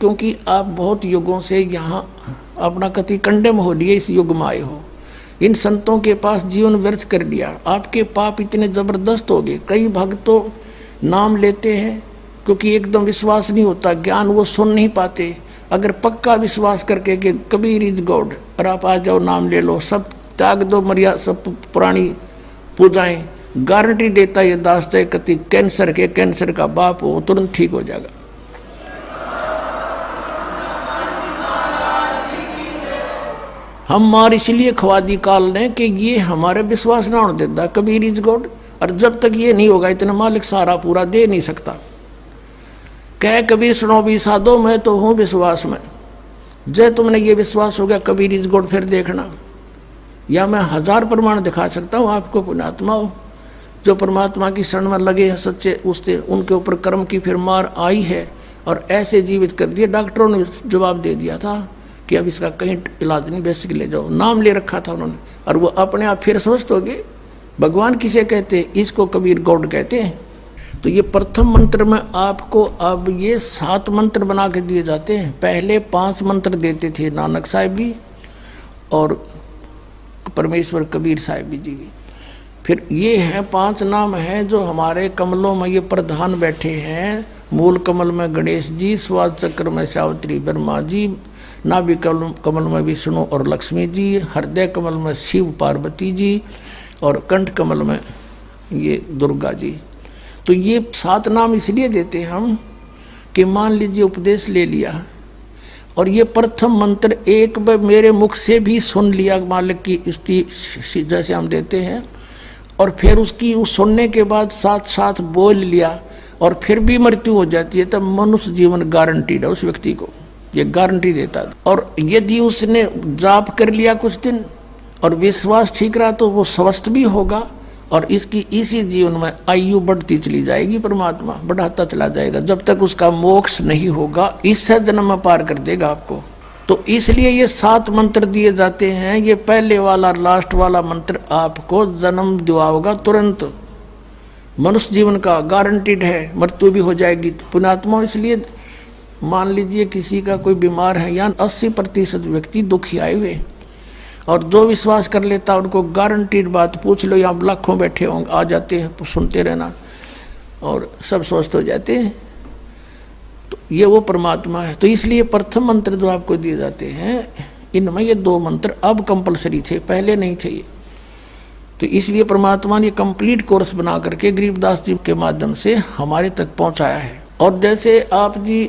क्योंकि आप बहुत युगों से यहाँ अपना कति कंडेम हो लिए, इस युग में आए हो, इन संतों के पास जीवन व्यर्थ कर लिया, आपके पाप इतने जबरदस्त हो गए। कई भक्त तो नाम लेते हैं क्योंकि एकदम विश्वास नहीं होता, ज्ञान वो सुन नहीं पाते। अगर पक्का विश्वास करके कि कबीर इज गॉड और आप आ जाओ, नाम ले लो, सब त्याग दो, मर्यादा सब पुरानी पूजाएं, गारंटी देता ये दास है कति कैंसर का बाप हो तुरंत ठीक हो जाएगा। हम मार इसलिए खवा दी काल ने कि ये हमारे विश्वास ना होने देता कबीर इज गॉड, और जब तक ये नहीं होगा इतना मालिक सारा पूरा दे नहीं सकता। कह कबीर सुनो भी साधो, मैं तो हूँ विश्वास में, जय तुमने ये विश्वास हो गया कबीर इज गॉड, फिर देखना, या मैं 1000 प्रमाण दिखा सकता हूँ आपको। पुण्यात्मा हो जो परमात्मा की शरण में लगे हैं सच्चे, उससे उनके ऊपर कर्म की फिर मार आई है और ऐसे जीवित कर दिए। डॉक्टरों ने जवाब दे दिया था कि अब इसका कहीं इलाज नहीं, बेसिक ले जाओ, नाम ले रखा था उन्होंने, और वो अपने आप फिर स्वस्थ हो गए। भगवान किसे कहते हैं? इसको कबीर गॉड कहते हैं। तो ये प्रथम मंत्र में आपको अब ये 7 मंत्र बना के दिए जाते हैं। पहले 5 मंत्र देते थे नानक साहिब भी और परमेश्वर कबीर साहिब जी भी। फिर ये हैं 5 नाम हैं जो हमारे कमलों में ये प्रधान बैठे हैं। मूल कमल में गणेश जी, स्वाद चक्र में सावित्री ब्रह्मा जी, नाभि कमल में विष्णु और लक्ष्मी जी, हृदय कमल में शिव पार्वती जी और कंठ कमल में ये दुर्गा जी। तो ये 7 नाम इसलिए देते हम कि मान लीजिए उपदेश ले लिया और ये प्रथम मंत्र एक बार मेरे मुख से भी सुन लिया मालिक की इसकी जैसे हम देते हैं, और फिर उसकी उस सुनने के बाद साथ साथ बोल लिया और फिर भी मृत्यु हो जाती है, तब मनुष्य जीवन गारंटीड है उस व्यक्ति को, ये गारंटी देता है। और यदि उसने जाप कर लिया कुछ दिन और विश्वास ठीक रहा तो वो स्वस्थ भी होगा और इसकी इसी जीवन में आयु बढ़ती चली जाएगी, परमात्मा बढ़ाता चला जाएगा जब तक उसका मोक्ष नहीं होगा, इससे जन्म में पार कर देगा आपको। तो इसलिए ये 7 मंत्र दिए जाते हैं। ये पहले वाला लास्ट वाला मंत्र आपको जन्म दिलाएगा तुरंत, मनुष्य जीवन का गारंटीड है, मृत्यु भी हो जाएगी। पुण्यात्मा इसलिए मान लीजिए किसी का कोई बीमार है, या 80% व्यक्ति दुखी आए हुए, और जो विश्वास कर लेता उनको गारंटीड बात पूछ लो, यहाँ लाखों बैठे होंगे, आ जाते हैं, सुनते रहना और सब स्वस्थ हो जाते हैं। तो ये वो परमात्मा है। तो इसलिए प्रथम मंत्र जो आपको दिए जाते हैं इनमें ये 2 मंत्र अब कंपलसरी थे, पहले नहीं थे ये। तो इसलिए परमात्मा ने कंप्लीट कोर्स बना करके गरीबदास जी के माध्यम से हमारे तक पहुंचाया है। और जैसे आप जी